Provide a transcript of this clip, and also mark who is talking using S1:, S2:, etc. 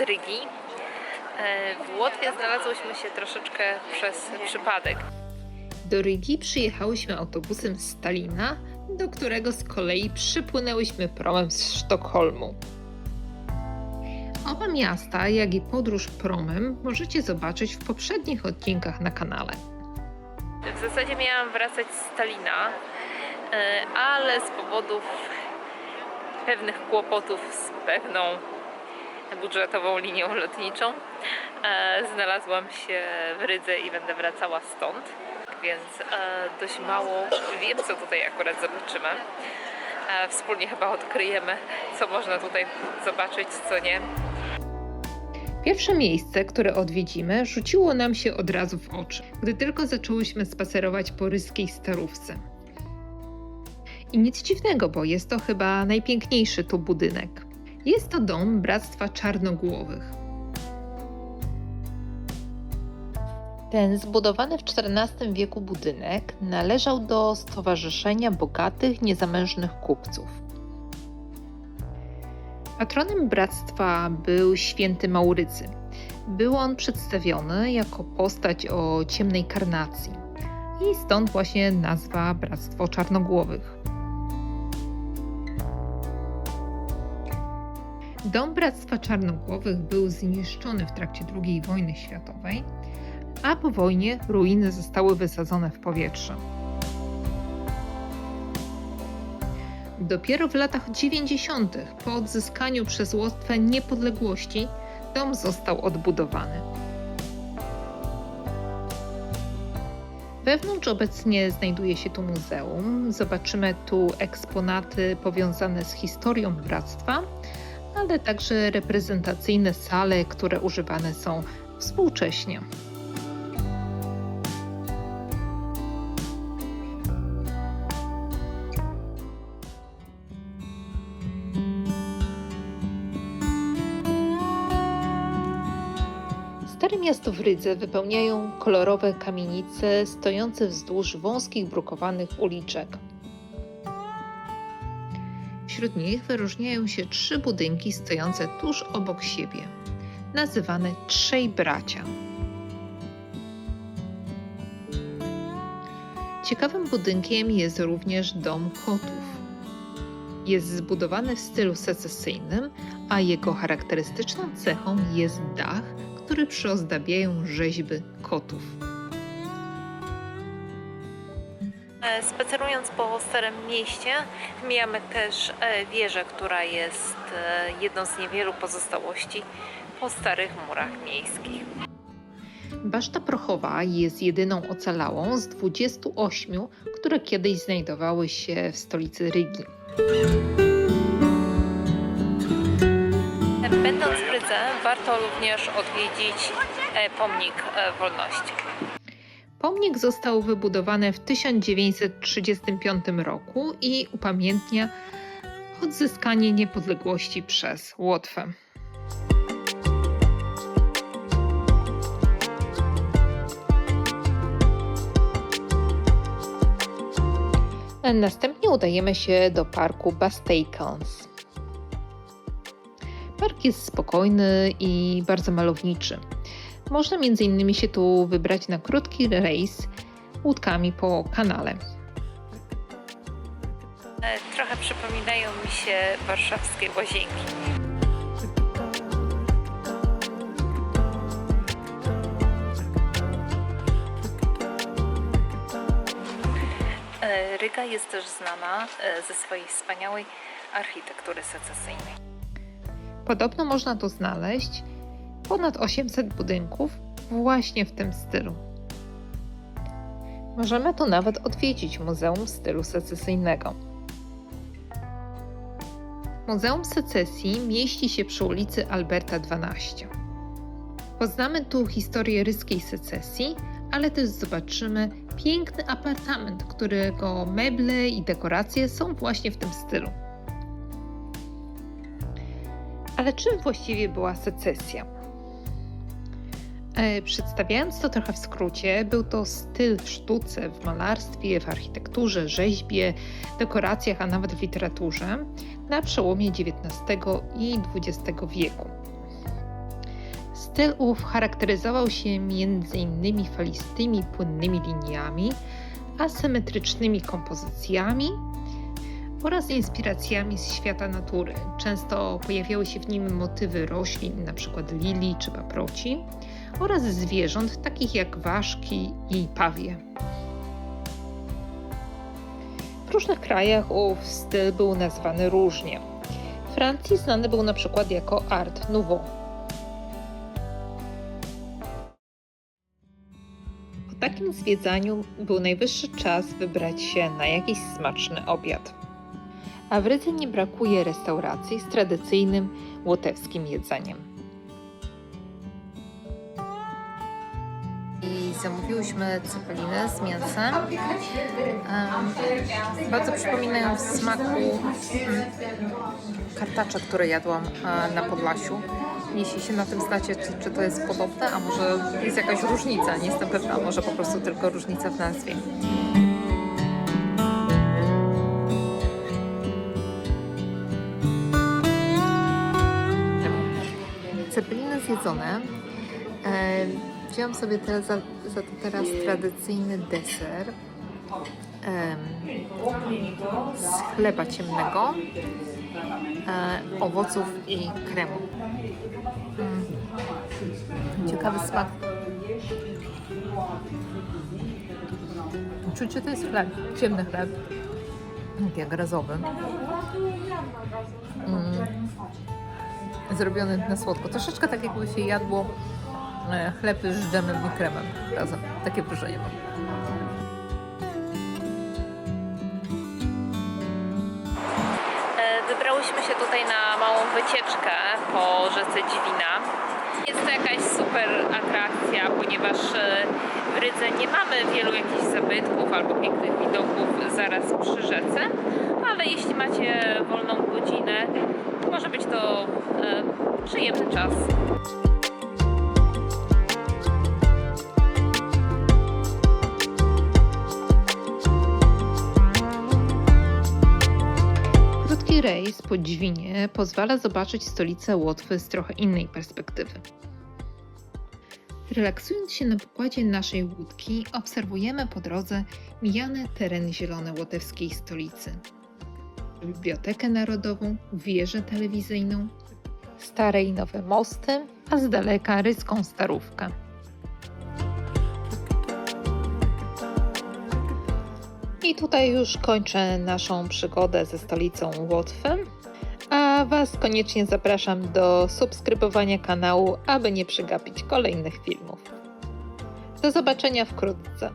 S1: Rygi. W Łotwie znalazłyśmy się troszeczkę przez przypadek. Do Rygi przyjechałyśmy autobusem z Tallina, do którego z kolei przypłynęłyśmy promem z Sztokholmu. Oba miasta, jak i podróż promem możecie zobaczyć w poprzednich odcinkach na kanale. W zasadzie miałam wracać z Tallina, ale z powodów pewnych kłopotów z pewną budżetową linią lotniczą znalazłam się w Rydze i będę wracała stąd, więc dość mało wiem, co tutaj akurat zobaczymy. Wspólnie chyba odkryjemy, co można tutaj zobaczyć, co nie. Pierwsze miejsce, które odwiedzimy, rzuciło nam się od razu w oczy, gdy tylko zaczęłyśmy spacerować po ryskiej Starówce. I nic dziwnego, bo jest to chyba najpiękniejszy tu budynek. Jest to dom Bractwa Czarnogłowych. Ten zbudowany w XIV wieku budynek należał do Stowarzyszenia Bogatych Niezamężnych Kupców. Patronem bractwa był święty Maurycy. Był on przedstawiony jako postać o ciemnej karnacji i stąd właśnie nazwa Bractwo Czarnogłowych. Dom Bractwa Czarnogłowych był zniszczony w trakcie II wojny światowej, a po wojnie ruiny zostały wysadzone w powietrze. Dopiero w latach 90. po odzyskaniu przez Łotwę niepodległości dom został odbudowany. Wewnątrz obecnie znajduje się tu muzeum. Zobaczymy tu eksponaty powiązane z historią bractwa, ale także reprezentacyjne sale, które używane są współcześnie. Stare miasto w Rydze wypełniają kolorowe kamienice stojące wzdłuż wąskich brukowanych uliczek. Wśród nich wyróżniają się 3 budynki stojące tuż obok siebie, nazywane Trzej Bracia. Ciekawym budynkiem jest również Dom Kotów. Jest zbudowany w stylu secesyjnym, a jego charakterystyczną cechą jest dach, który przyozdabiają rzeźby kotów. Spacerując po Starym Mieście, mijamy też wieżę, która jest jedną z niewielu pozostałości po starych murach miejskich. Baszta prochowa jest jedyną ocalałą z 28, które kiedyś znajdowały się w stolicy Rygi. Będąc w Rydze, warto również odwiedzić pomnik wolności. Pomnik został wybudowany w 1935 roku i upamiętnia odzyskanie niepodległości przez Łotwę. Następnie udajemy się do parku Bastejkans. Park jest spokojny i bardzo malowniczy. Można m.in. się tu wybrać na krótki rejs łódkami po kanale. Trochę przypominają mi się warszawskie łazienki. Ryga jest też znana ze swojej wspaniałej architektury secesyjnej. Podobno można tu znaleźć ponad 800 budynków właśnie w tym stylu. Możemy tu nawet odwiedzić Muzeum Stylu Secesyjnego. Muzeum Secesji mieści się przy ulicy Alberta 12. Poznamy tu historię ryskiej secesji, ale też zobaczymy piękny apartament, którego meble i dekoracje są właśnie w tym stylu. Ale czym właściwie była secesja? Przedstawiając to trochę w skrócie, był to styl w sztuce, w malarstwie, w architekturze, rzeźbie, dekoracjach, a nawet w literaturze na przełomie XIX i XX wieku. Styl ów charakteryzował się m.in. falistymi, płynnymi liniami, asymetrycznymi kompozycjami oraz inspiracjami z świata natury. Często pojawiały się w nim motywy roślin, np. lilii czy paproci, oraz zwierząt takich jak ważki i pawie. W różnych krajach ów styl był nazwany różnie. W Francji znany był np. jako Art Nouveau. Po takim zwiedzaniu był najwyższy czas wybrać się na jakiś smaczny obiad. A w Rydze nie brakuje restauracji z tradycyjnym łotewskim jedzeniem. I zamówiłyśmy cepelinę z mięsem. Bardzo przypominają w smaku kartacze, które jadłam na Podlasiu. Jeśli się na tym znacie, czy to jest podobne, a może jest jakaś różnica, nie jestem pewna, może po prostu tylko różnica w nazwie. Cepeliny zjedzone. Wziąłam sobie teraz teraz tradycyjny deser z chleba ciemnego, owoców i kremu. Ciekawy smak. Czuć, że to jest chleb, ciemny chleb, jak razowy. Zrobiony na słodko. Troszeczkę tak, jakby się jadło chleb z dżemem i kremem razem. Takie wrażenie mam. Wybrałyśmy się tutaj na małą wycieczkę po rzece Dźwina. Jest to jakaś super atrakcja, ponieważ w Rydze nie mamy wielu jakichś zabytków albo pięknych widoków zaraz przy rzece, ale jeśli macie wolną godzinę, to może być to przyjemny czas. Krótki rejs po Dźwinie pozwala zobaczyć stolicę Łotwy z trochę innej perspektywy. Relaksując się na pokładzie naszej łódki, obserwujemy po drodze mijane tereny zielone łotewskiej stolicy. Bibliotekę Narodową, wieżę telewizyjną, stare i nowe mosty, a z daleka ryską Starówkę. I tutaj już kończę naszą przygodę ze stolicą Łotwy, a Was koniecznie zapraszam do subskrybowania kanału, aby nie przegapić kolejnych filmów. Do zobaczenia wkrótce.